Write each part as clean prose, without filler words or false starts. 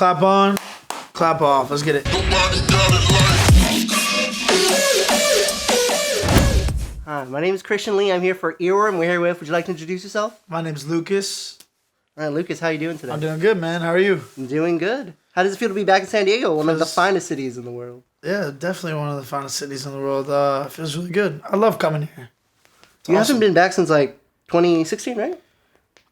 Clap on, clap off. Let's get it. Hi, my name is Christian Lee. I'm here for Earworm. We're here with, would you like to introduce yourself? My name's Lookas. All right, Lucas, how are you doing today? I'm doing good, man. How are you? I'm doing good. How does it feel to be back in San Diego, one of the finest cities in the world? Yeah, definitely one of the finest cities in the world. It feels really good. I love coming here. You haven't been back since like 2016, right?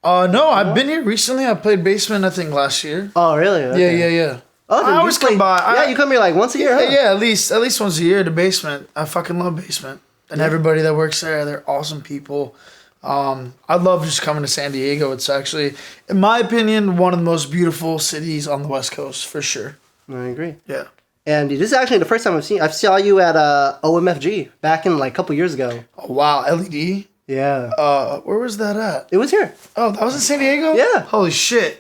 No, I've been here recently. I played basement, I think, last year. Oh, really? Okay. Yeah. Oh, I always come by. You come here like once a year, huh? Yeah, at least once a year to basement. I fucking love basement. And everybody that works there, they're awesome people. I love just coming to San Diego. It's actually, in my opinion, one of the most beautiful cities on the West Coast, for sure. I agree. Yeah. And this is actually the first time I saw you at OMFG back in like a couple years ago. Oh, wow, LED? Yeah. Where was that at? It was here. Oh, that was in San Diego? Yeah. Holy shit.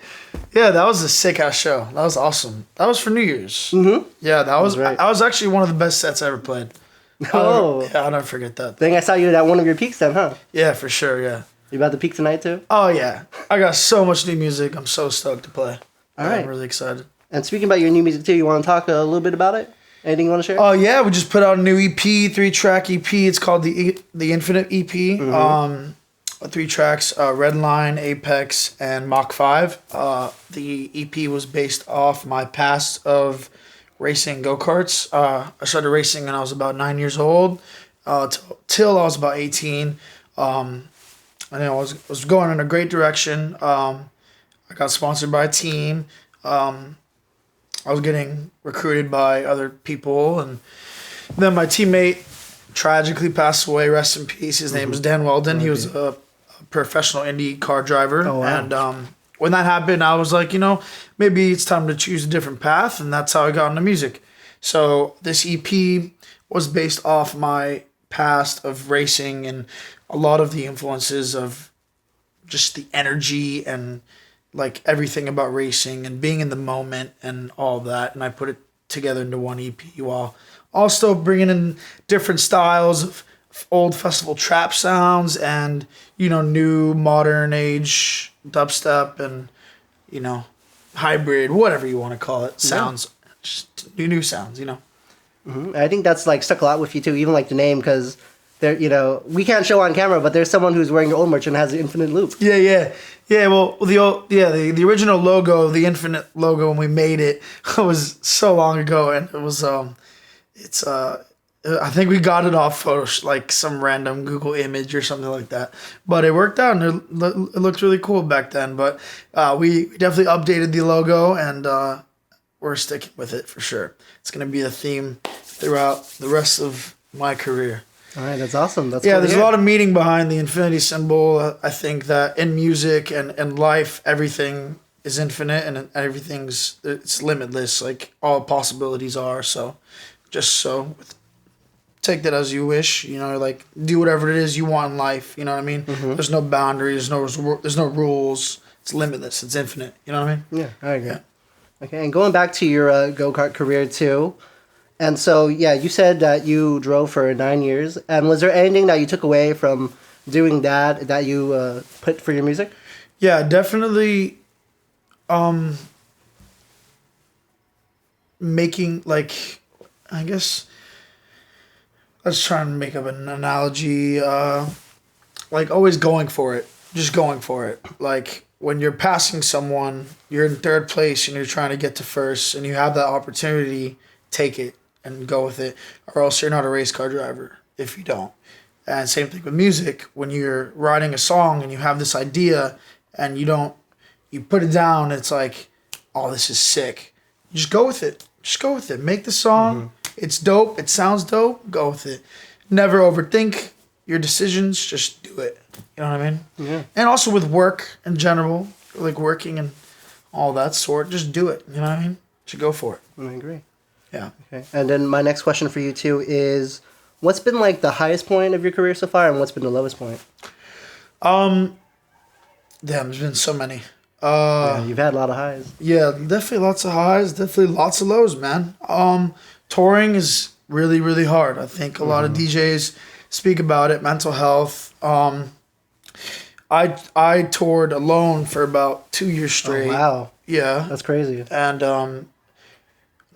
Yeah, that was a sick ass show. That was awesome. That was for New Year's. Mm-hmm. Yeah, that was right. I was actually one of the best sets I ever played. Oh. I'll never forget that. I think I saw you at one of your peaks then, huh? Yeah, for sure, yeah. You about to peak tonight too? Oh, yeah. I got so much new music. I'm so stoked to play. All right. I'm really excited. And speaking about your new music too, you want to talk a little bit about it? Anything you want to share? Oh, yeah. We just put out a new EP, 3-track EP. It's called the Infinite EP. Mm-hmm. 3 tracks, Redline, Apex, and Mach 5. The EP was based off my past of racing go-karts. I started racing when I was about 9 years old till I was about 18. And I was going in a great direction. I got sponsored by a team. I was getting recruited by other people, and then my teammate tragically passed away. Rest in peace. His name was Dan Weldon. Okay. He was a professional Indy car driver. Oh, wow. And when that happened, I was like, maybe it's time to choose a different path, and that's how I got into music. So this EP was based off my past of racing and a lot of the influences of just the energy and like everything about racing and being in the moment and all that. And I put it together into one EP while also bringing in different styles of old festival trap sounds and, new modern age dubstep and, hybrid, whatever you want to call it, sounds, just new sounds, Mm-hmm. I think that's like stuck a lot with you too, even like the name, because there, we can't show on camera, but there's someone who's wearing your old merch and has an infinite loop. Yeah. Well, the original logo, the Infinite logo, when we made it, was so long ago, and it was I think we got it off Photoshop, like some random Google image or something like that. But it worked out, and it looked really cool back then. But we definitely updated the logo, and we're sticking with it for sure. It's gonna be a theme throughout the rest of my career. All right, that's awesome. That's yeah. cool There's a lot of meaning behind the infinity symbol. I think that in music and in life, everything is infinite and it's limitless. Like all possibilities are. So, take that as you wish. Like do whatever it is you want in life. You know what I mean? Mm-hmm. There's no boundaries. There's no rules. It's limitless. It's infinite. You know what I mean? Yeah, I agree. Yeah. Okay, and going back to your go-kart career too. And so, yeah, you said that you drove for 9 years. And was there anything that you took away from doing that you put for your music? Yeah, definitely. Making, like, I guess, let's try and make up an analogy. Like, always going for it. Just going for it. Like, when you're passing someone, you're in third place and you're trying to get to first, and you have that opportunity, take it and go with it, or else you're not a race car driver if you don't. And same thing with music. When you're writing a song and you have this idea and you put it down, it's like, oh, this is sick. Just go with it. Make the song. Mm-hmm. It's dope. It sounds dope. Go with it. Never overthink your decisions. Just do it. You know what I mean? Yeah. And also with work in general, like working and all that sort, just do it. You know what I mean? Just go for it. I agree. Yeah. Okay. And then my next question for you too is, what's been like the highest point of your career so far, and what's been the lowest point? Damn, there's been so many. Yeah, you've had a lot of highs. Yeah, definitely lots of highs, definitely lots of lows, man. Touring is really, really hard. I think a lot of DJs speak about it, mental health. I toured alone for about 2 years straight. Oh, wow. Yeah. That's crazy. And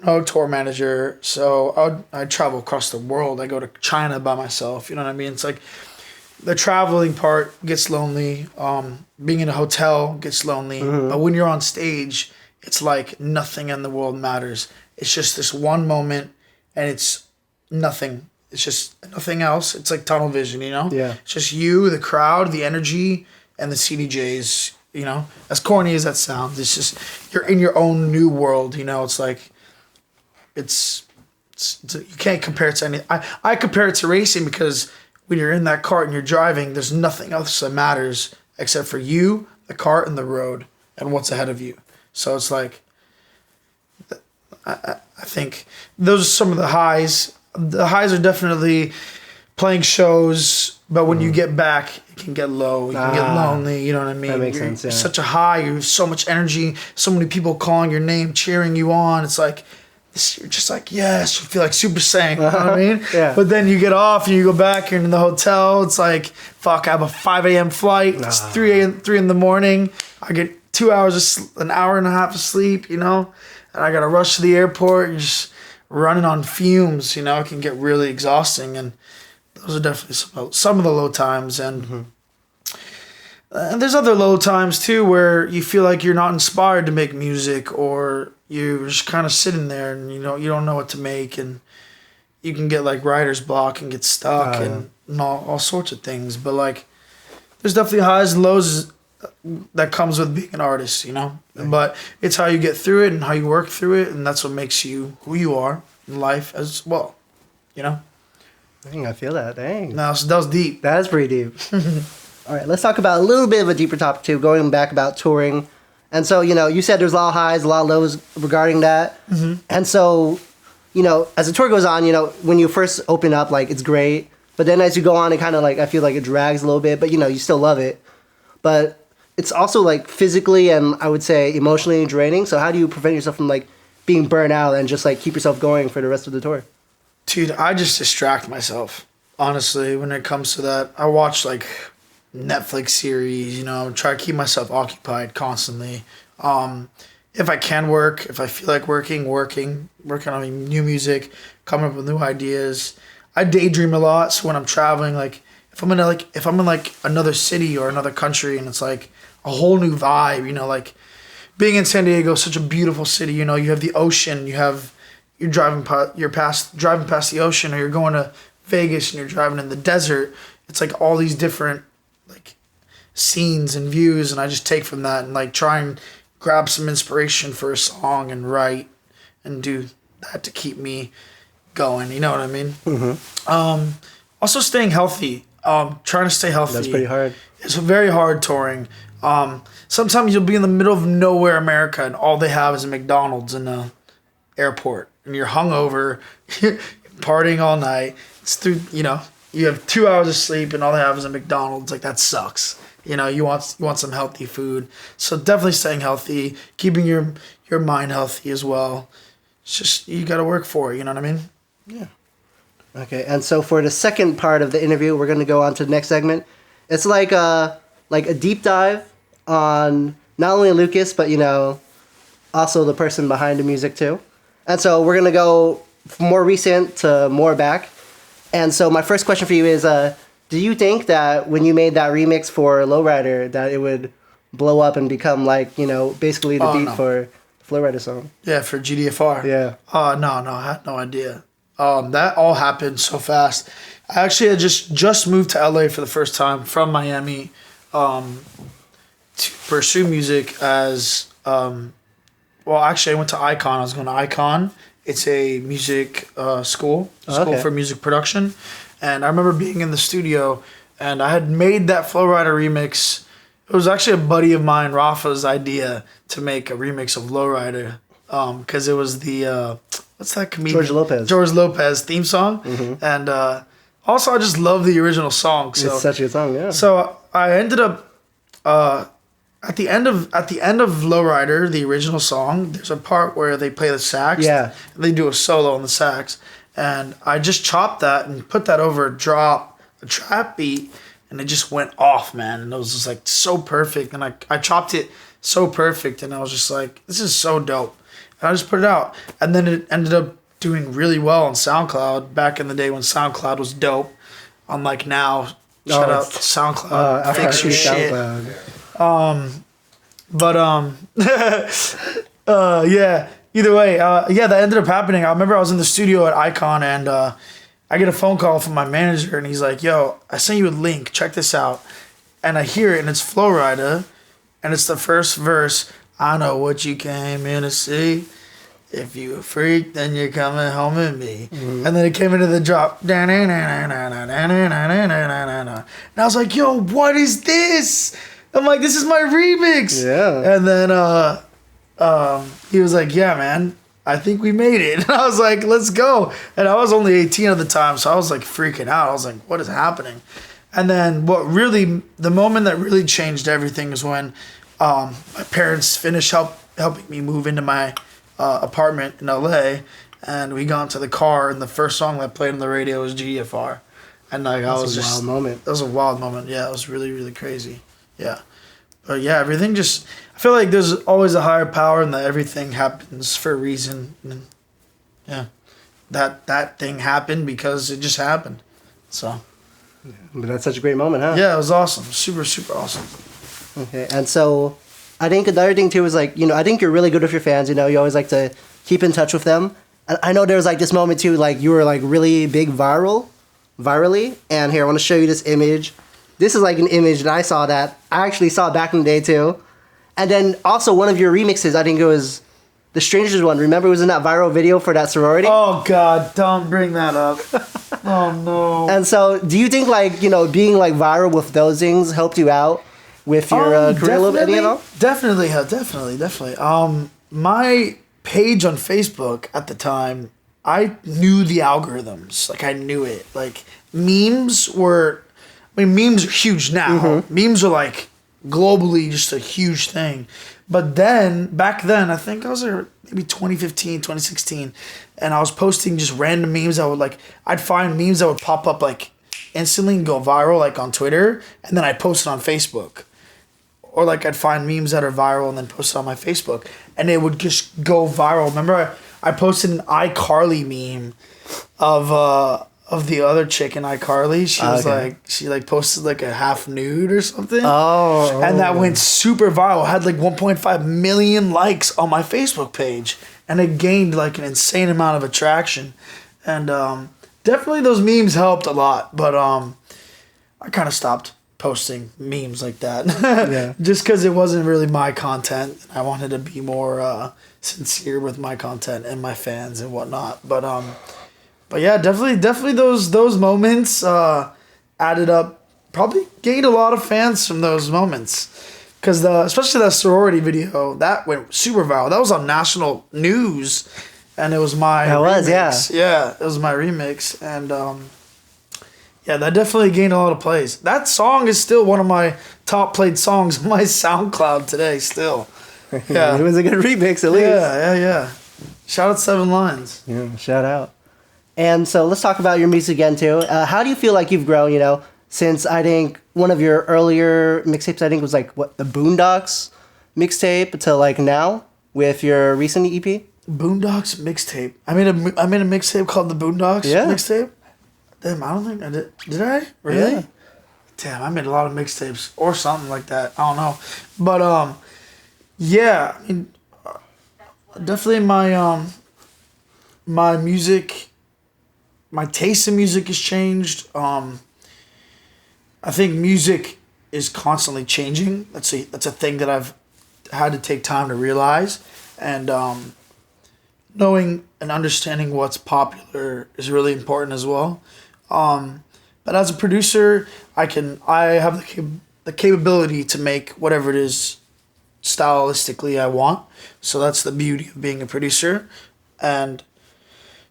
no tour manager. So I travel across the world. I go to China by myself. You know what I mean? It's like the traveling part gets lonely. Being in a hotel gets lonely. But when you're on stage, it's like nothing in the world matters. It's just this one moment, and it's nothing. It's just nothing else. It's like tunnel vision, you know? Yeah. It's just you, the crowd, the energy, and the CDJs, you know? As corny as that sounds, it's just, you're in your own new world, you know? It's like, it's you can't compare it to any. I compare it to racing because when you're in that cart and you're driving, there's nothing else that matters except for you, the cart, and the road, and what's ahead of you. So it's like, I think those are some of the highs. The highs are definitely playing shows, but when you get back, it can get low. You can get lonely. You know what I mean? That makes sense. Yeah. You're such a high. You have so much energy. So many people calling your name, cheering you on. It's like you're just like, yes. You feel like Super Saiyan. You know what I mean? Yeah. But then you get off and you go back. You're in the hotel. It's like, fuck. I have a 5 a.m. flight. It's 3 in the morning. I get 2 hours, an hour and a half of sleep. You know, and I gotta rush to the airport. You're just running on fumes. You know, it can get really exhausting. And those are definitely some of the low times, and there's other low times too where you feel like you're not inspired to make music, or you're just kind of sitting there and you don't know what to make, and you can get like writer's block and get stuck and all sorts of things. But like, there's definitely highs and lows that comes with being an artist, you know. Right. But it's how you get through it and how you work through it, and that's what makes you who you are in life as well, you know. Dang, I feel that. Dang. No, so that was deep. That is pretty deep. All right, let's talk about a little bit of a deeper topic too, going back about touring. And so, you know, you said there's a lot of highs, a lot of lows regarding that. Mm-hmm. And so, you know, as the tour goes on, you know, when you first open up, like, it's great. But then as you go on, it kind of like, I feel like it drags a little bit, but, you know, you still love it. But it's also like physically and I would say emotionally draining. So how do you prevent yourself from like being burnt out and just like keep yourself going for the rest of the tour? Dude, I just distract myself, honestly, when it comes to that. I watch, like, Netflix series, you know, try to keep myself occupied constantly. If I can work, if I feel like working on new music, coming up with new ideas. I daydream a lot, so when I'm traveling, like, if I'm in another city or another country and it's, like, a whole new vibe, you know, like, being in San Diego is such a beautiful city, you know, you have the ocean, you're driving past the ocean, or you're going to Vegas and you're driving in the desert. It's like all these different like scenes and views, and I just take from that and like try and grab some inspiration for a song and write and do that to keep me going. You know what I mean? Mm-hmm. Also staying healthy. Trying to stay healthy. That's pretty hard. It's very hard touring. Sometimes you'll be in the middle of nowhere, America, and all they have is a McDonald's in the airport. And you're hungover, partying all night. It's through, you know, you have 2 hours of sleep and all they have is a McDonald's. Like, that sucks. You know, you want some healthy food. So definitely staying healthy, keeping your mind healthy as well. It's just, you got to work for it. You know what I mean? Yeah. Okay. And so for the second part of the interview, we're going to go on to the next segment. It's like a deep dive on not only Lookas, but, you know, also the person behind the music too. And so we're going to go from more recent to more back. And so my first question for you is, do you think that when you made that remix for Lowrider that it would blow up and become like, you know, basically the beat for the Flowrider song? Yeah, for GDFR. Yeah. No, I had no idea. That all happened so fast. I actually had just moved to LA for the first time from Miami to pursue music as... Well, actually, I went to Icon. I was going to Icon. It's a music school for music production. And I remember being in the studio, and I had made that Flowrider remix. It was actually a buddy of mine, Rafa's idea to make a remix of Lowrider, because it was the what's that comedian? George Lopez theme song. Mm-hmm. And also, I just love the original song. So, it's such a good song, yeah. So I ended up. At the end of Lowrider, the original song, there's a part where they play the sax. Yeah. They do a solo on the sax. And I just chopped that and put that over a trap beat, and it just went off, man. And it was just like so perfect. And I chopped it so perfect, and I was just like, this is so dope. And I just put it out, and then it ended up doing really well on SoundCloud back in the day when SoundCloud was dope. Unlike now, shout out SoundCloud, fix your shit. Yeah. Either way, yeah, that ended up happening. I remember I was in the studio at Icon, and I get a phone call from my manager, and he's like, "Yo, I sent you a link. Check this out." And I hear it, and it's Flow Rider, and it's the first verse. I know what you came in to see. If you a freak, then you're coming home with me. Mm-hmm. And then it came into the drop. And I was like, yo, what is this? I'm like, this is my remix. Yeah. And then he was like, yeah, man, I think we made it. And I was like, let's go. And I was only 18 at the time, so I was like freaking out. I was like, what is happening? And then the moment that really changed everything is when my parents finished helping me move into my apartment in LA, and we got into the car, and the first song that played on the radio was GFR, and like That was a wild moment. That was a wild moment. Yeah, it was really, really crazy. Yeah, but yeah, everything just. I feel like there's always a higher power, and that everything happens for a reason. And yeah, that thing happened because it just happened. So. But that's such a great moment, huh? Yeah, it was awesome. Super, super awesome. Okay, and so I think another thing too is like, I think you're really good with your fans. You always like to keep in touch with them. And I know there was like this moment too, like you were like really big virally. And here, I want to show you this image. This is like an image that I actually saw back in the day too. And then also one of your remixes, I think it was the Strangers one. Remember, it was in that viral video for that sorority? Oh God, don't bring that up. Oh no. And so do you think like, being like viral with those things helped you out with your career a little bit, Definitely. My page on Facebook at the time, I knew the algorithms. Like, I knew it. Like, memes are huge now. Mm-hmm. Memes are, like, globally just a huge thing. But back then, I think I was maybe 2015, 2016, and I was posting just random memes. I'd find memes that would pop up, like, instantly and go viral, like, on Twitter, and then I'd post it on Facebook. Or like I'd find memes that are viral and then post it on my Facebook, and it would just go viral. Remember, I posted an iCarly meme of the other chick in iCarly. She was she posted like a half nude or something. Oh. And that went super viral. Had like 1.5 million likes on my Facebook page, and it gained like an insane amount of attraction. And definitely those memes helped a lot, but I kind of stopped posting memes like that. Yeah. Just because it wasn't really my content. I wanted to be more sincere with my content and my fans and whatnot. But yeah, definitely those moments added up. Probably gained a lot of fans from those moments. Because especially that sorority video, that went super viral. That was on national news, and it was my remix. Yeah, it was my remix. And yeah, that definitely gained a lot of plays. That song is still one of my top played songs on my SoundCloud today, still. Yeah. It was a good remix, at least. Yeah. Shout out 7 Lines. Yeah, shout out. And so let's talk about your music again, too. How do you feel like you've grown, since I think one of your earlier mixtapes, I think was like, the Boondocks mixtape to like now with your recent EP? Boondocks mixtape. I made a mixtape called the Boondocks mixtape. Damn, I don't think I did. Did I? Really? Yeah. Damn, I made a lot of mixtapes or something like that. I don't know. But, yeah. I mean, definitely my music, my taste in music has changed. I think music is constantly changing. That's a thing that I've had to take time to realize. And knowing and understanding what's popular is really important as well. But as a producer, I have the capability to make whatever it is stylistically I want. So that's the beauty of being a producer. And,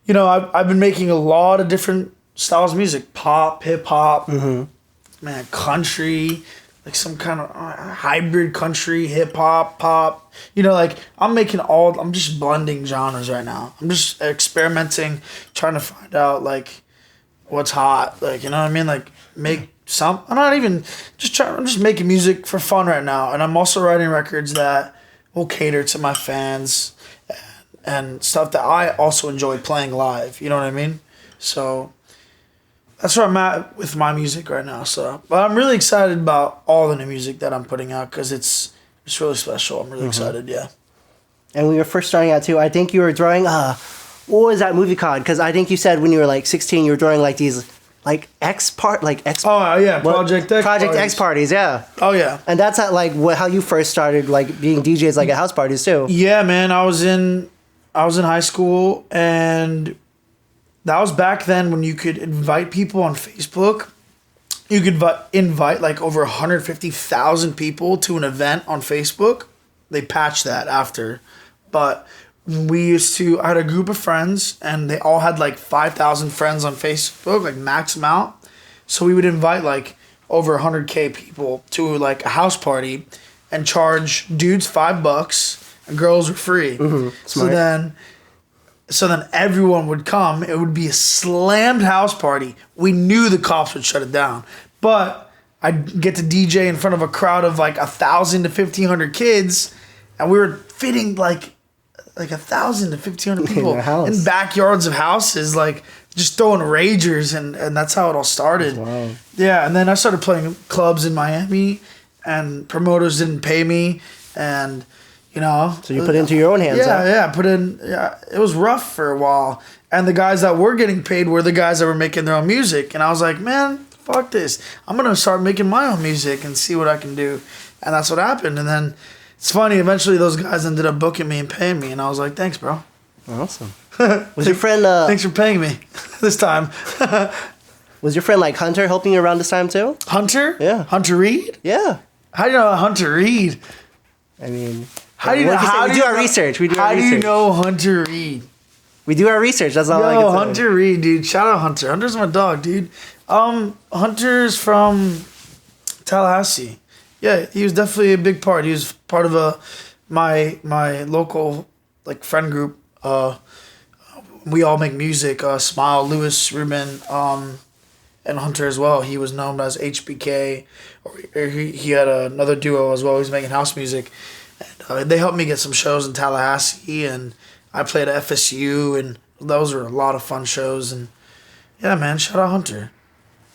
I've been making a lot of different styles of music. Pop, hip hop, man, country, like some kind of hybrid country, hip hop, pop. I'm just blending genres right now. I'm just experimenting, trying to find out, like, what's hot, like, you know what I mean? Like, make I'm not even just trying. I'm just making music for fun right now, and I'm also writing records that will cater to my fans and stuff that I also enjoy playing live. You know what I mean? So that's where I'm at with my music right now. So, but I'm really excited about all the new music that I'm putting out because it's really special. I'm really excited. Yeah. And when you were first starting out too, I think you were drawing. What was that movie called? Because I think you said when you were like 16, you were drawing like these like X. Oh yeah, Project X. Project X parties, yeah. Oh yeah. And that's at like how you first started like being DJs like at house parties too. Yeah, man. I was in high school, and that was back then when you could invite people on Facebook. You could invite like over 150,000 people to an event on Facebook. They patched that after, but I had a group of friends, and they all had like 5,000 friends on Facebook, like max amount. So we would invite like over 100K people to like a house party and charge dudes $5 and girls were free. So then everyone would come. It would be a slammed house party. We knew the cops would shut it down, but I'd get to DJ in front of a crowd of like 1,000 to 1,500 kids, and we were fitting like 1,000 to 1,500 people in backyards of houses, like just throwing ragers, and that's how it all started. Wow. Yeah, and then I started playing clubs in Miami, and promoters didn't pay me, and so you put it into your own hands. It was rough for a while, and the guys that were getting paid were the guys that were making their own music, and I was like, man, fuck this, I'm gonna start making my own music and see what I can do, and that's what happened. And then it's funny, eventually those guys ended up booking me and paying me, and I was like, thanks, bro. Awesome. Was your friend thanks for paying me this time. Was your friend like Hunter helping you around this time too? Hunter? Yeah. Hunter Reed? Yeah. How do you know Hunter Reed? I mean, we do our research. How do you know Hunter Reed? We do our research. That's all I can say. Hunter Reed, dude. Shout out Hunter. Hunter's my dog, dude. Hunter's from Tallahassee. Yeah, he was definitely a big part. He was part of my local like friend group. We all make music. Smile, Lewis, Ruben, and Hunter as well. He was known as HBK, or he had another duo as well. He was making house music. And, they helped me get some shows in Tallahassee, and I played at FSU, and those were a lot of fun shows. And yeah, man, shout out Hunter.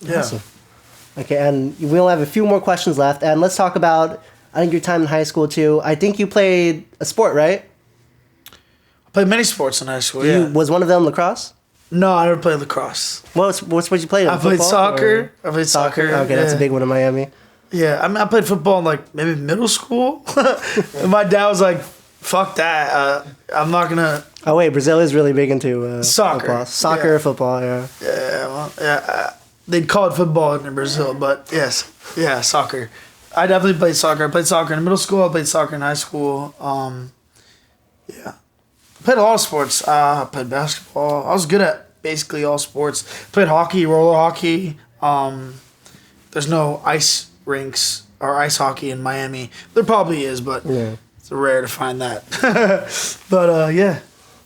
Yeah. Awesome. Okay, and we only have a few more questions left, and let's talk about, I think, your time in high school too. I think you played a sport, right? I played many sports in high school, yeah. Was one of them lacrosse? No, I never played lacrosse. What sport you played? I played soccer. I played soccer. Okay, that's a big one in Miami. Yeah, I mean, I played football in like maybe middle school. And my dad was like, fuck that. I'm not going to... Oh, wait, Brazil is really big into soccer. Football. Soccer, football, yeah. Yeah, well, yeah. They'd call it football in Brazil, but yes. Yeah, soccer. I definitely played soccer. I played soccer in middle school. I played soccer in high school. Yeah. I played a lot of sports. I played basketball. I was good at basically all sports. Played hockey, roller hockey. There's no ice rinks or ice hockey in Miami. There probably is, but it's rare to find that. But yeah.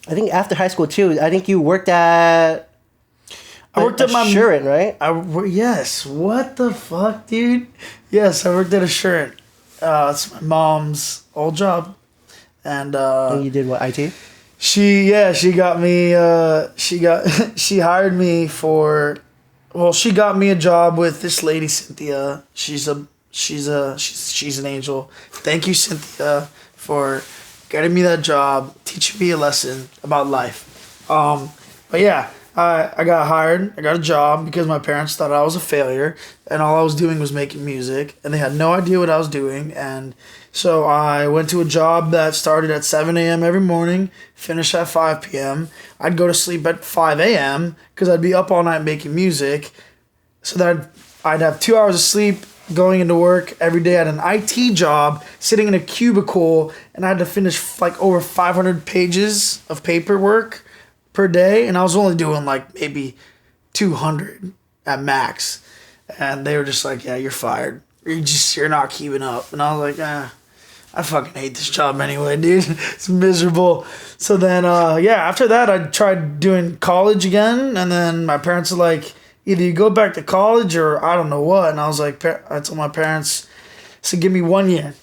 I think after high school too, I think you worked at... I worked at my Assurant, right? Yes. What the fuck, dude? Yes, I worked at Assurant. It's my mom's old job, and you did what, IT? She got me. She hired me for. Well, she got me a job with this lady Cynthia. She's an angel. Thank you, Cynthia, for getting me that job, teaching me a lesson about life. But yeah. I got hired. I got a job because my parents thought I was a failure, and all I was doing was making music, and they had no idea what I was doing. And so I went to a job that started at 7 a.m. every morning, finished at 5 p.m. I'd go to sleep at 5 a.m. because I'd be up all night making music. So that I'd have 2 hours of sleep going into work every day at an IT job, sitting in a cubicle, and I had to finish like over 500 pages of paperwork per day, and I was only doing like maybe 200 at max, and they were just like, yeah, you're fired, you're not keeping up. And I was like, I fucking hate this job anyway, dude. It's miserable. So then after that I tried doing college again, and then my parents were like, either you go back to college or I don't know what. And I was like, I told my parents, I said, give me 1 year.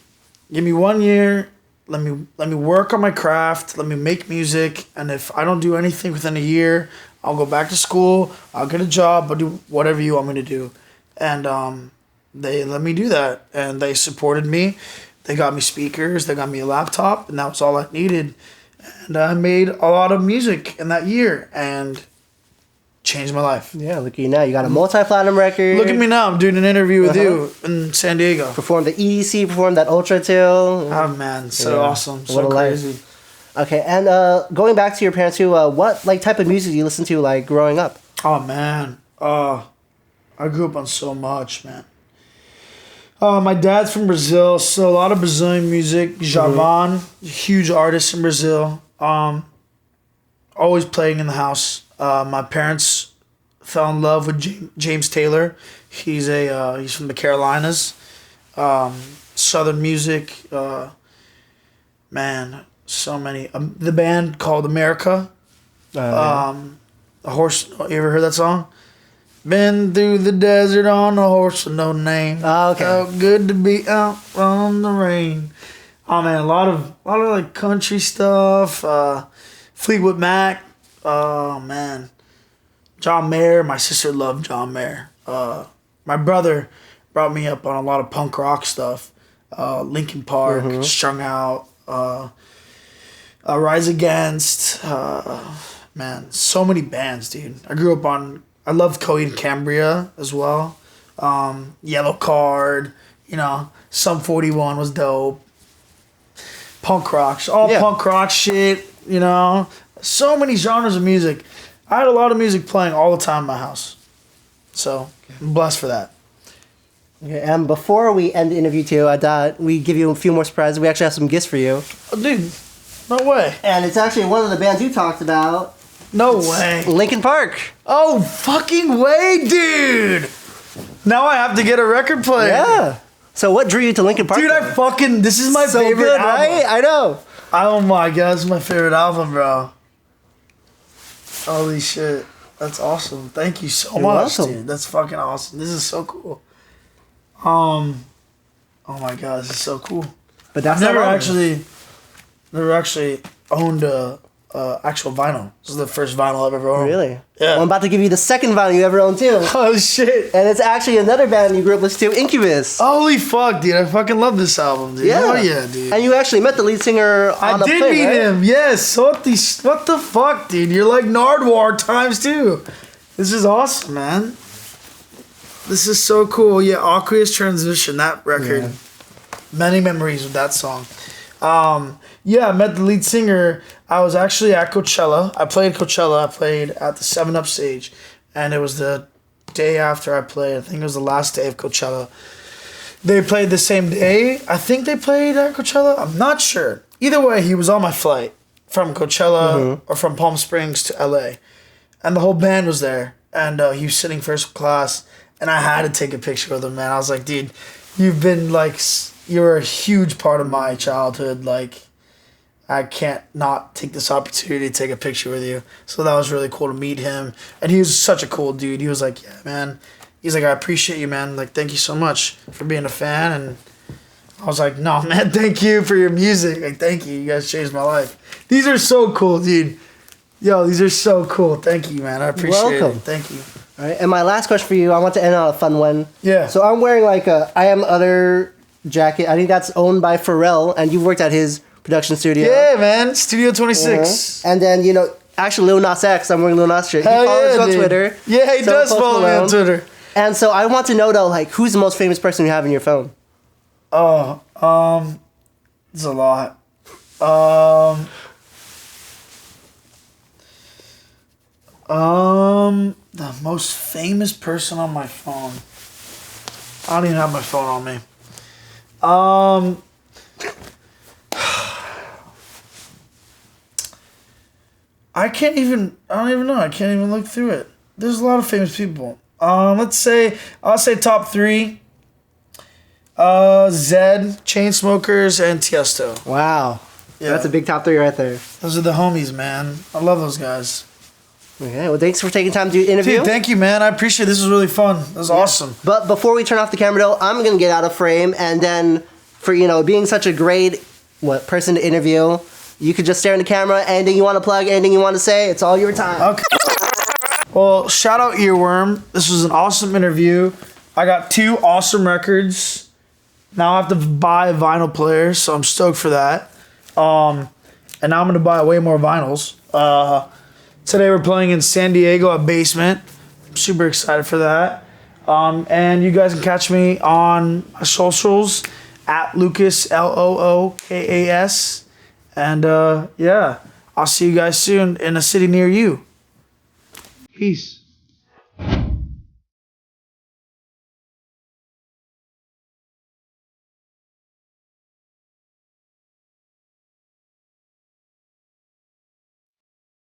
Give me 1 year. Let me work on my craft. Let me make music. And if I don't do anything within a year, I'll go back to school. I'll get a job. I'll do whatever you want me to do. And they let me do that. And they supported me. They got me speakers. They got me a laptop. And that was all I needed. And I made a lot of music in that year. And changed my life. Yeah, look at you now. You got a multi-platinum record. Look at me now. I'm doing an interview with you in San Diego. Performed the EDC, performed that Ultra too. Oh, man. So awesome. So what crazy. Life. Okay, and going back to your parents too, what like type of music do you listen to like growing up? Oh, man. I grew up on so much, man. My dad's from Brazil, so a lot of Brazilian music. Javan, huge artist in Brazil. Always playing in the house. My parents fell in love with James Taylor. He's from the Carolinas. Southern music. Man, so many. The band called America. A horse. You ever heard that song? Been through the desert on a horse with no name. Oh, okay. Felt good to be out from the rain. Oh man, a lot of like country stuff. Fleetwood Mac. Oh man, John Mayer. My sister loved John Mayer. My brother brought me up on a lot of punk rock stuff. Linkin Park, Strung Out, Rise Against. Man, so many bands, dude. I loved Coheed and Cambria as well. Yellow Card, Sum 41 was dope. Punk rock, punk rock shit, So many genres of music. I had a lot of music playing all the time in my house. So, I'm blessed for that. Okay, and before we end the interview too, I thought we'd give you a few more surprises. We actually have some gifts for you. Oh, dude, no way. And it's actually one of the bands you talked about. No way. Linkin Park. Oh, fucking way, dude. Now I have to get a record player. Yeah. So what drew you to Linkin Park? Dude, this is my favorite good, album. Right? I know. Oh my god, this is my favorite album, bro. Holy shit. That's awesome. Thank you so much, dude. That's fucking awesome. This is so cool. Oh my god, this is so cool. But that's never actually owned a actual vinyl. This is the first vinyl I've ever owned. Really? Yeah. Well, I'm about to give you the second vinyl you ever owned too. Oh shit. And it's actually another band you grew up listening to, Incubus. Holy fuck, dude. I fucking love this album, dude. Yeah. Oh yeah, dude. And you actually met the lead singer on the plane, I did meet right? him, yes. What the fuck, dude? You're like Nardwar times 2. This is awesome, man. This is so cool. Yeah, Aqueous Transition, that record. Yeah. Many memories with that song. Yeah, I met the lead singer. I was actually at Coachella. I played Coachella. I played at the 7-Up stage. And it was the day after I played. I think it was the last day of Coachella. They played the same day. I think they played at Coachella. I'm not sure. Either way, he was on my flight from Coachella or from Palm Springs to LA. And the whole band was there. And he was sitting first class. And I had to take a picture with him, man. I was like, dude, you're a huge part of my childhood. Like, I can't not take this opportunity to take a picture with you. So that was really cool to meet him. And he was such a cool dude. He was like, yeah, man. He's like, I appreciate you, man. Like, thank you so much for being a fan. And I was like, no, man, thank you for your music. Like, thank you. You guys changed my life. These are so cool, dude. Yo, these are so cool. Thank you, man. I appreciate it. Thank you. All right, and my last question for you, I want to end on a fun one. Yeah. So I'm wearing like a I Am Other jacket. I think that's owned by Pharrell, and you've worked at his production studio. Yeah, man. Studio 26. And then, actually Lil Nas X, I'm wearing Lil Nas shirt. He follows you on Twitter. Yeah, he does follow me on Twitter. And so I want to know, though, like, who's the most famous person you have in your phone? Oh, there's a lot. The most famous person on my phone. I don't even have my phone on me. I don't even know. I can't even look through it. There's a lot of famous people. I'll say top 3. Zed, Chainsmokers, and Tiesto. Wow. Yeah. That's a big top 3 right there. Those are the homies, man. I love those guys. Okay, well, thanks for taking time to do the interview. Dude, thank you, man. I appreciate it. This was really fun. That was awesome. But before we turn off the camera, though, I'm going to get out of frame. And then for, being such a great person to interview, you could just stare in the camera. Anything you want to plug, anything you want to say, it's all your time. Okay. Well, shout out Earworm. This was an awesome interview. I got 2 awesome records. Now I have to buy a vinyl player, so I'm stoked for that. And now I'm going to buy way more vinyls. Today we're playing in San Diego at Basement. I'm super excited for that. And you guys can catch me on my socials at Lookas, Lookas. And yeah, I'll see you guys soon in a city near you. Peace.